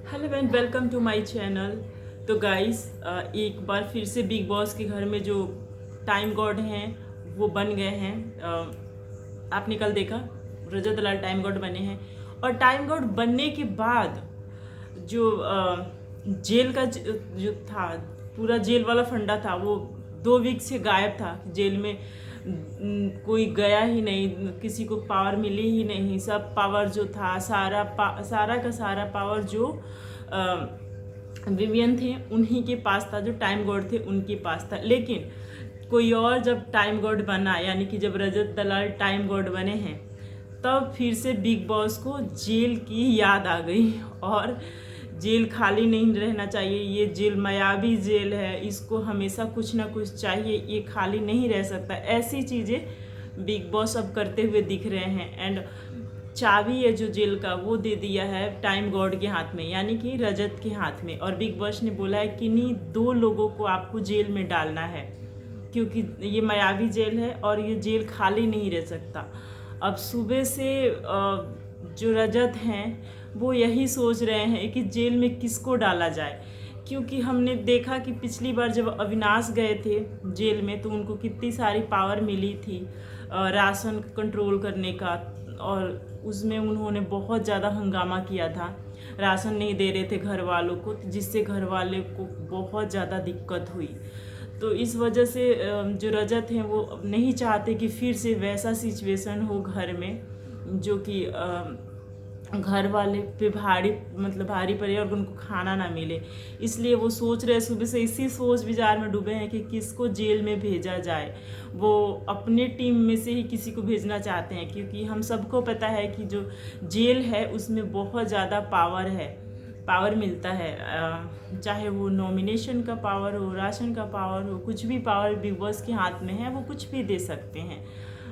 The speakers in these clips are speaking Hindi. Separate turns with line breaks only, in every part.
Hello and welcome to my channel. तो गाइस, एक बार फिर से बिग बॉस के घर में जो टाइम गॉड हैं वो बन गए हैं। आपने कल देखा रजत दलाल टाइम गॉड बने हैं। और टाइम गॉड बनने के बाद जो जेल का जो था, पूरा जेल वाला फंडा था, वो 2 वीक से गायब था। जेल में कोई गया ही नहीं, किसी को पावर मिली ही नहीं। सब पावर जो था, सारा का सारा पावर जो विवियन थे उन्हीं के पास था, जो टाइम गॉड थे उनके पास था। लेकिन कोई और जब टाइम गॉड बना, यानी कि जब रजत दलाल टाइम गॉड बने हैं, तब फिर से बिग बॉस को जेल की याद आ गई। और जेल खाली नहीं रहना चाहिए, ये जेल मायावी जेल है, इसको हमेशा कुछ ना कुछ चाहिए, ये खाली नहीं रह सकता। ऐसी चीज़ें बिग बॉस अब करते हुए दिख रहे हैं। एंड चाबी है जो जेल का, वो दे दिया है टाइम गॉड के हाथ में, यानी कि रजत के हाथ में। और बिग बॉस ने बोला है कि नहीं, 2 लोगों को आपको जेल में डालना है, क्योंकि ये मायावी जेल है और ये जेल खाली नहीं रह सकता। अब सुबह से जो रजत हैं वो यही सोच रहे हैं कि जेल में किसको डाला जाए, क्योंकि हमने देखा कि पिछली बार जब अविनाश गए थे जेल में तो उनको कितनी सारी पावर मिली थी राशन कंट्रोल करने का, और उसमें उन्होंने बहुत ज़्यादा हंगामा किया था। राशन नहीं दे रहे थे घर वालों को, जिससे घर वाले को बहुत ज़्यादा दिक्कत हुई। तो इस वजह से जो रजत हैं वो नहीं चाहते कि फिर से वैसा सिचुएशन हो घर में, जो कि घर वाले पे भारी पड़े और उनको खाना ना मिले। इसलिए वो सोच रहे, सुबह से इसी सोच विचार में डूबे हैं कि किसको जेल में भेजा जाए। वो अपने टीम में से ही किसी को भेजना चाहते हैं, क्योंकि हम सबको पता है कि जो जेल है उसमें बहुत ज़्यादा पावर मिलता है। चाहे वो नॉमिनेशन का पावर हो, राशन का पावर हो, कुछ भी पावर बिग बॉस के हाथ में है, वो कुछ भी दे सकते हैं।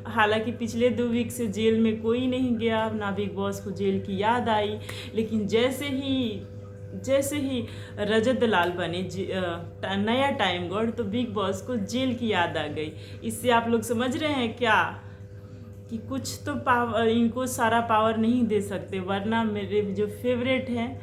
हालांकि पिछले 2 वीक से जेल में कोई नहीं गया, ना बिग बॉस को जेल की याद आई। लेकिन जैसे ही रजत दलाल बने नया टाइम गॉड, तो बिग बॉस को जेल की याद आ गई। इससे आप लोग समझ रहे हैं क्या कि कुछ तो पावर, इनको सारा पावर नहीं दे सकते, वरना मेरे जो फेवरेट हैं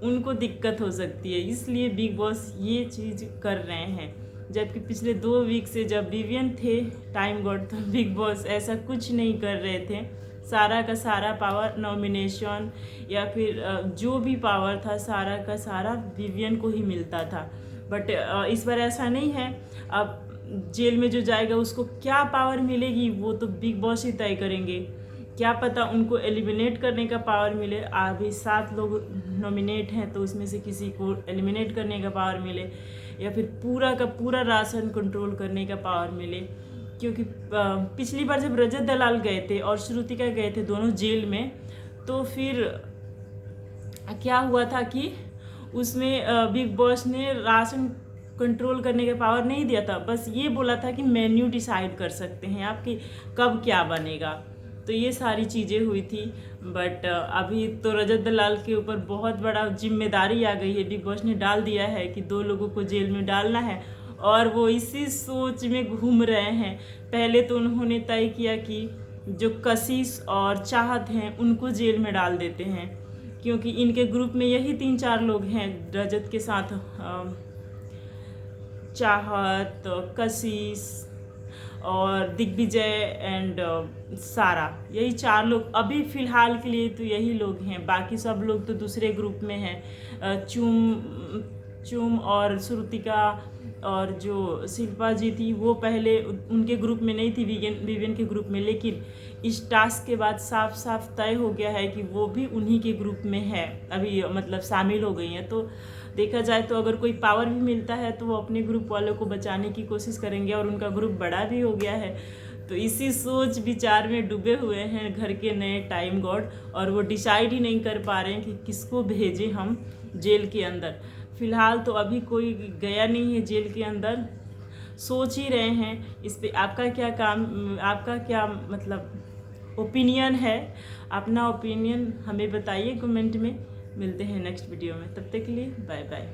उनको दिक्कत हो सकती है। इसलिए बिग बॉस ये चीज़ कर रहे हैं। जबकि पिछले 2 वीक से जब विवियन थे टाइम गॉड, तो बिग बॉस ऐसा कुछ नहीं कर रहे थे। सारा का सारा पावर नॉमिनेशन या फिर जो भी पावर था, सारा का सारा विवियन को ही मिलता था। बट इस बार ऐसा नहीं है। अब जेल में जो जाएगा उसको क्या पावर मिलेगी वो तो बिग बॉस ही तय करेंगे। क्या पता उनको एलिमिनेट करने का पावर मिले। अभी 7 लोग नॉमिनेट हैं, तो उसमें से किसी को एलिमिनेट करने का पावर मिले, या फिर पूरा का पूरा राशन कंट्रोल करने का पावर मिले। क्योंकि पिछली बार जब रजत दलाल गए थे और श्रुतिका गए थे दोनों जेल में, तो फिर क्या हुआ था कि उसमें बिग बॉस ने राशन कंट्रोल करने का पावर नहीं दिया था, बस ये बोला था कि मेन्यू डिसाइड कर सकते हैं आप कि कब क्या बनेगा। तो ये सारी चीज़ें हुई थी। बट अभी तो रजत दलाल के ऊपर बहुत बड़ा जिम्मेदारी आ गई है। बिग बॉस ने डाल दिया है कि 2 लोगों को जेल में डालना है, और वो इसी सोच में घूम रहे हैं। पहले तो उन्होंने तय किया कि जो कशिश और चाहत हैं उनको जेल में डाल देते हैं, क्योंकि इनके ग्रुप में यही 3-4 लोग हैं रजत के साथ, चाहत, कशिश और दिग्विजय एंड सारा। यही 4 लोग अभी फ़िलहाल के लिए तो यही लोग हैं। बाकी सब लोग तो दूसरे ग्रुप में हैं। चुम और श्रुतिका और जो शिल्पा जी थी वो पहले उनके ग्रुप में नहीं थी, विवियन के ग्रुप में। लेकिन इस टास्क के बाद साफ साफ तय हो गया है कि वो भी उन्हीं के ग्रुप में है, अभी मतलब शामिल हो गई हैं। तो देखा जाए तो अगर कोई पावर भी मिलता है तो वो अपने ग्रुप वालों को बचाने की कोशिश करेंगे, और उनका ग्रुप बड़ा भी हो गया है। तो इसी सोच विचार में डूबे हुए हैं घर के नए टाइम गॉड, और वो डिसाइड ही नहीं कर पा रहे हैं कि किसको भेजें हम जेल के अंदर। फ़िलहाल तो अभी कोई गया नहीं है जेल के अंदर, सोच ही रहे हैं इस पर। आपका क्या मतलब ओपिनियन है? अपना ओपिनियन हमें बताइए कमेंट में। मिलते हैं नेक्स्ट वीडियो में, तब तक के लिए बाय बाय।